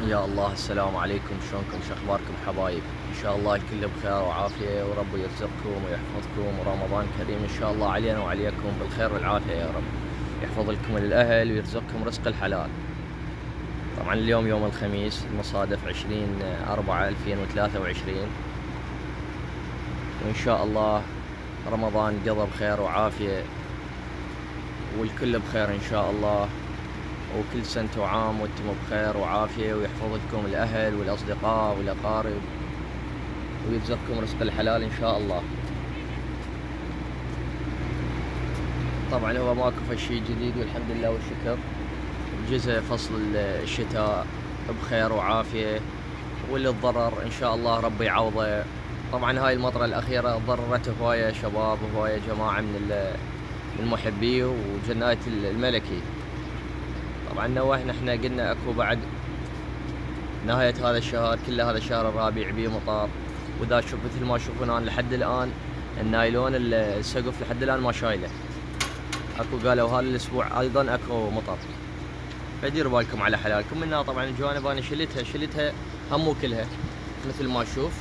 يا الله، السلام عليكم. شلونكم؟ شو اخباركم حبايب؟ ان شاء الله الكل بخير وعافيه، ورب يرزقكم ويحفظكم، ورمضان كريم ان شاء الله علينا وعليكم بالخير والعافيه يا رب. يحفظ لكم الاهل ويرزقكم رزق الحلال. طبعا اليوم يوم الخميس المصادف 20/4/2023، وان شاء الله رمضان قضى بخير وعافيه والكل بخير ان شاء الله. وكل سنة وعام وانتم بخير وعافية، ويحفظ لكم الأهل والأصدقاء والأقارب ويرزقكم رزق الحلال إن شاء الله. طبعا هو ماكو شيء جديد والحمد لله والشكر. جزء فصل الشتاء بخير وعافية، واللي تضرر إن شاء الله ربي يعوضه. طبعا هاي المطرة الأخيرة ضررت هواية شباب وهواية جماعة من المحبين وجناية الملكي. طبعا نوهنا احنا قلنا اكو بعد نهاية هذا الشهر كله، هذا الشهر الرابع بيه مطار. وذا شوف مثل ما تشوفون الان لحد الان النايلون السقف لحد الان ما شايله. اكو قالوا هذا الاسبوع ايضا اكو مطر، فديروا بالكم على حلالكم. منها طبعا الجوانب انا شلتها هم كلها مثل ما تشوف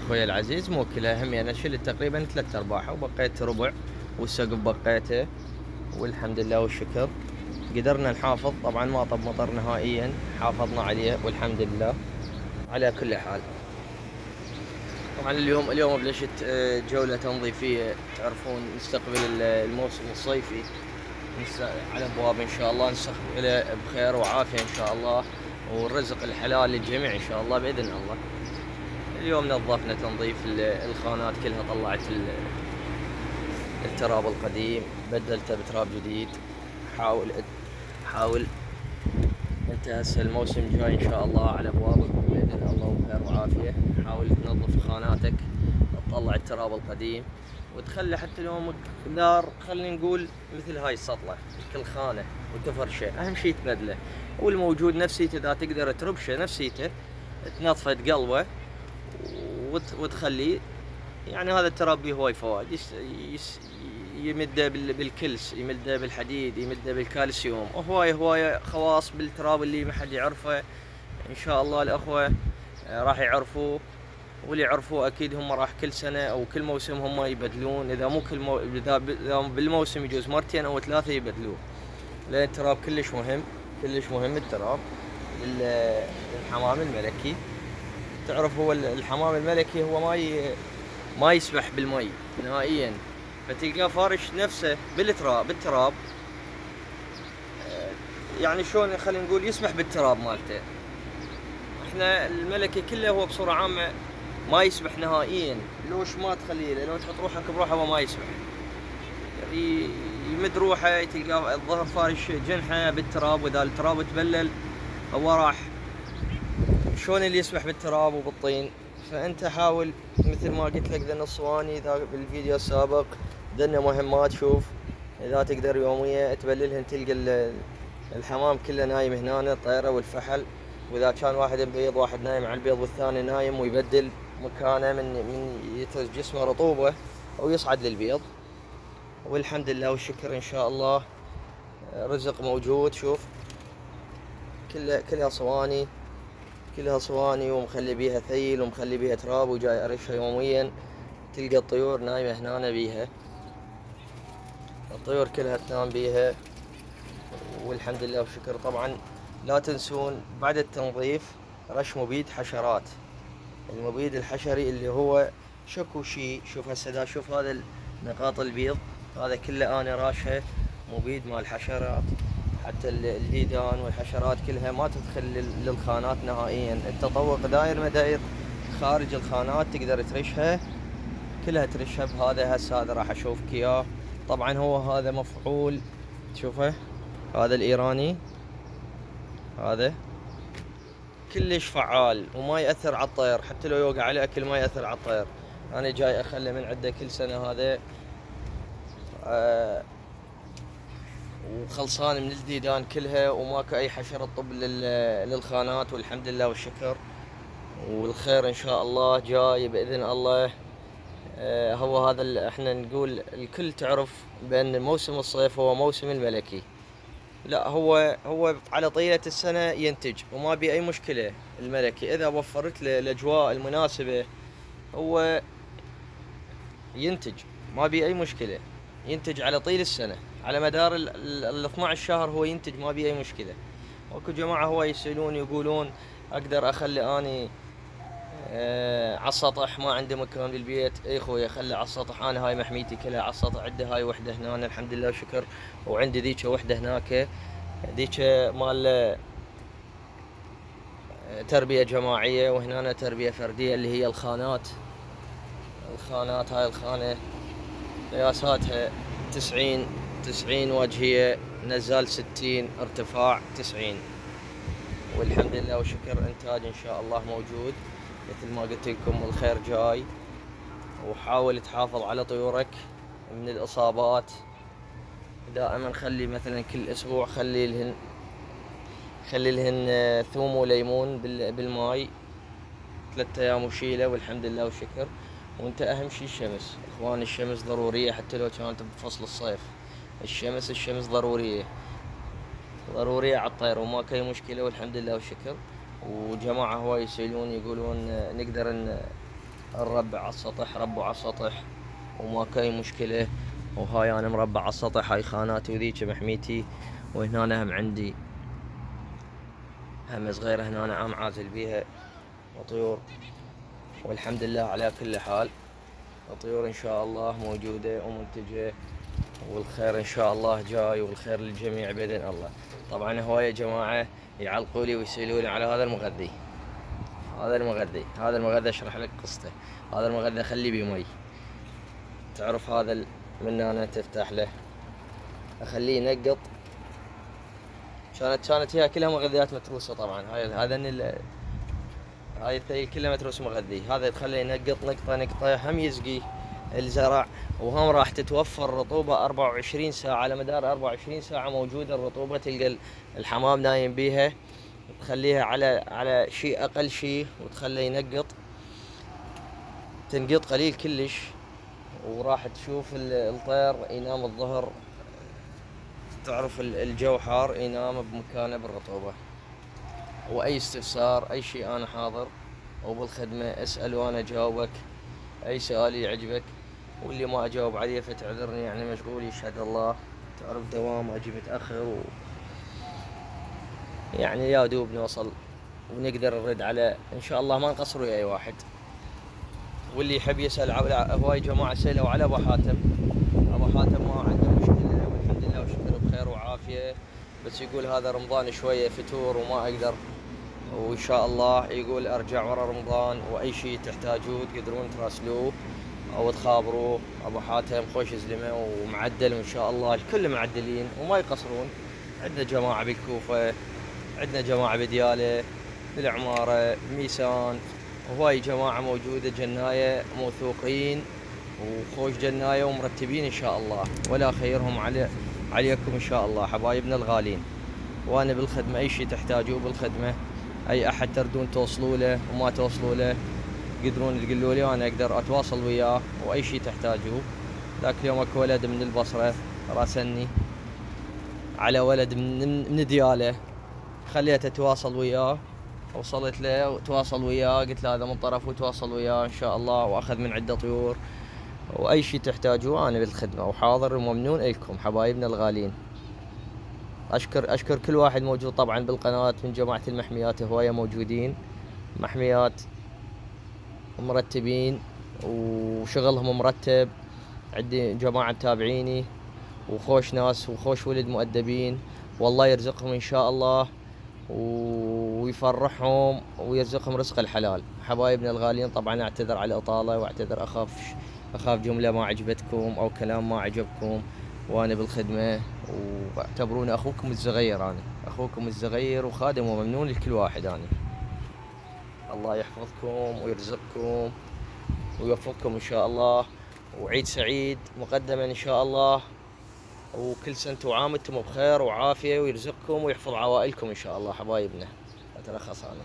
اخوي العزيز، مو كلها هم، انا شلت تقريبا 3/4 وبقيت ربع، والسقف بقيته والحمد لله والشكر. قدرنا نحافظ، طبعا ما طب مطر نهائيا، حافظنا عليه والحمد لله على كل حال. طبعا اليوم بلشت جولة تنظيفية، تعرفون نستقبل الموسم الصيفي على ابواب ان شاء الله، نستقبله بخير وعافية ان شاء الله، والرزق الحلال للجميع ان شاء الله باذن الله. اليوم نظفنا تنظيف الخانات كلها، طلعت التراب القديم بدلته بتراب جديد. حاول انت هسه الموسم جاي ان شاء الله على ابوابك باذن الله وبخير وعافيه. حاول تنظف خاناتك، تطلع التراب القديم، وتخلي حتى يومك دار، خلينا نقول مثل هاي السطله كل خانه وتفرشه، اهم شيء تبدله. والموجود نفسيته اذا تقدر تربشه نفسيته، تنظفه تقلبه وتخليه. يعني هذا التراب به هواي فوائد، يمده بالكلس، يمده بالحديد، يمده بالكالسيوم، وهواية خواص بالتراب اللي ما حد يعرفه. ان شاء الله الاخوة راح يعرفوه، واللي يعرفوه اكيد هم راح كل سنة او كل موسم هم يبدلون، اذا مو اذا بالموسم يجوز مرتين او 3 يبدلوه، لان التراب كلش مهم، كلش مهم التراب للحمام الملكي. تعرف هو الحمام الملكي هو ما يسبح بالمي نهائيا، فتلقاه فارش نفسه بالتراب. يعني شلون خلينا نقول يسبح بالتراب مالته. احنا الملكي كله هو بصورة عامة ما يسبح نهائيا، لوش ما تخليه، لو تحط روحك بروحه هو ما يسبح، يعني يمد روحه تلقاه الظهر فارش جنحه بالتراب، واذا التراب تبلل هو راح. شلون اللي يسبح بالتراب وبالطين؟ فانت حاول مثل ما قلت لك ذن الصواني ذا بالفيديو السابق، ذن مهمات. شوف اذا تقدر يوميا تبللهن، تلقى الحمام كله نايم هنا، الطيرة والفحل. واذا كان واحد بيض، واحد نايم على البيض والثاني نايم، ويبدل مكانه من يترك جسمه رطوبة او يصعد للبيض. والحمد لله والشكر ان شاء الله رزق موجود. شوف كلها صواني، كلها صواني، ومخلي بيها ثيل ومخلي بيها تراب، وجاي ارشها يوميا. تلقى الطيور نايمة هنا بيها، الطيور كلها تنام بيها والحمد لله والشكر. طبعا لا تنسون بعد التنظيف رش مبيد حشرات، المبيد الحشري اللي هو شكو شي. شوف هسه شوف هذا نقاط البيض، هذا كله انا راشها مبيد مال حشرات، حتى الديدان والحشرات كلها ما تدخل للخانات نهائيا. التطوق داير ما داير خارج الخانات تقدر ترشها، كلها ترشها بهذا. هسه هذا راح اشوفك اياه. طبعا هو هذا مفعول، تشوفه هذا الايراني، هذا كلش فعال وما يأثر على الطير، حتى لو يوقع عليه اكل ما يأثر على الطير. انا جاي اخله من عنده كل سنة هذا، وخلصان من الديدان كلها، وماكو اي حشرة تطب للخانات، والحمد لله والشكر. والخير ان شاء الله جاي باذن الله. هو هذا احنا نقول الكل تعرف بان موسم الصيف هو موسم الملكي، لا، هو على طيلة السنة ينتج وما بي أي مشكلة. الملكي إذا وفرت له الأجواء المناسبة هو ينتج، ما بي أي مشكلة. ينتج على طيل السنة، على مدار ال 12 شهر هو ينتج، ما بي أي مشكلة. واكو جماعة هو يسألون يقولون أقدر أخلي أني على السطح، ما عندي مكان بالبيت. اي خويا خلي على السطح، انا هاي محميتي كلها على السطح. عندي هاي وحده هنا، أنا الحمد لله وشكر، وعندي ذيك وحده هناك، ذيك مال تربية جماعية، وهنا تربية فردية اللي هي الخانات. هاي الخانة قياساتها 90 وجهية، نزال 60، ارتفاع 90. والحمد لله وشكر انتاج ان شاء الله موجود. مثل ما قلت لكم الخير جاي. وحاول تحافظ على طيورك من الإصابات. دائما خلي مثلا كل أسبوع خلي لهن ثوم وليمون بالماي 3 أيام وشيله، والحمد لله وشكر. وانت أهم شي الشمس إخوان، الشمس ضرورية حتى لو كانت بفصل الصيف. الشمس ضرورية على الطير، وما كاي مشكلة، والحمد لله وشكر. وجماعة هواي يسألون يقولون نقدر نربع على السطح. ربوا على السطح وما كاي مشكلة. وهاي انا مربع على السطح، هاي خاناتي وذيك محميتي. وهنا هم عندي هم صغيرة هنا أنا عام عازل بيها وطيور. والحمد لله على كل حال. الطيور ان شاء الله موجودة ومنتجة، والخير ان شاء الله جاي، والخير للجميع باذن الله. طبعا هواية جماعة يعلقوا لي ويسألوني على هذا المغذي. هذا المغذي اشرح لك قصته. هذا المغذي خليه بمي. تعرف هذا من هنا تفتح له، اخليه ينقط. كانت هي كلها مغذيات متروسه طبعا. هاي الثيل كلها متروس مغذي. هذا تخليه ينقط نقطه هم يسقي الزرع، وهم راح تتوفر رطوبه 24 ساعه. على مدار 24 ساعه موجوده الرطوبه. تلقى الحمام نايم بيها، تخليها على شيء اقل شيء، وتخليه ينقط. تنقط قليل كلش، وراح تشوف الطير ينام الظهر. تعرف الجو حار، ينام بمكانه بالرطوبة. وأي استفسار أي شيء أنا حاضر، وبالخدمة اسأل وأنا أجاوبك. أي سؤال يعجبك، واللي ما أجاوب عليه فتعذرني، يعني مشغول يشهد الله. تعرف دوام أجي متأخر يعني يا دوب نوصل ونقدر نرد على إن شاء الله، ما نقصر ويا أي واحد. واللي يحب يسأل هواي جماعة سألوا على أبو حاتم. أبو حاتم ما عنده مشكلة، والحمد لله وشكر بخير وعافية. بس يقول هذا رمضان شوية فتور وما أقدر، وإن شاء الله يقول أرجع ورا رمضان. وأي شيء تحتاجوه تقدرون تراسلوه أو تخابروه. أبو حاتم خوش زلمة ومعدل، وإن شاء الله الكل معدلين وما يقصرون. عندنا جماعة بالكوفة، عندنا جماعة بديالة، بالعمارة، بميسان، وهواي جماعة موجودة جناية موثوقين وخوش جناية ومرتبين إن شاء الله، ولا خيرهم عليكم إن شاء الله حبايبنا الغالين. وأنا بالخدمة، أي شيء تحتاجوه بالخدمة. أي أحد تردون توصلوا له وما توصلوا له تقدرون تقولوا لي، وأنا أقدر أتواصل وياه. وأي شيء تحتاجوه. ذاك اليوم أكو ولد من البصرة راسلني على ولد من ديالة، خليته أتواصل وياه. وصلت له وتواصل وياه، قلت له هذا من طرف، وتواصل وياه إن شاء الله، وأخذ من عدة طيور. وأي شيء تحتاجوه أنا بالخدمة وحاضر وممنون إلكم حبايبنا الغالين. أشكر كل واحد موجود طبعا بالقناة من جماعة المحميات. هواية موجودين محميات مرتبين وشغلهم مرتب. عندي جماعة متابعيني وخوش ناس وخوش ولد مؤدبين، والله يرزقهم إن شاء الله ويفرحهم ويرزقهم رزق الحلال. حبايبنا الغاليين طبعا اعتذر على الإطالة، واعتذر أخاف جملة ما عجبتكم أو كلام ما عجبكم، وأنا بالخدمة. واعتبروني أخوكم الصغير، أنا أخوكم الصغير وخادم وممنون لكل واحد. أنا الله يحفظكم ويرزقكم ويوفقكم إن شاء الله. وعيد سعيد مقدما إن شاء الله، وكل سنة وعام انتم بخير وعافية، ويرزقكم ويحفظ عوائلكم إن شاء الله حبايبنا. أترخص أنا.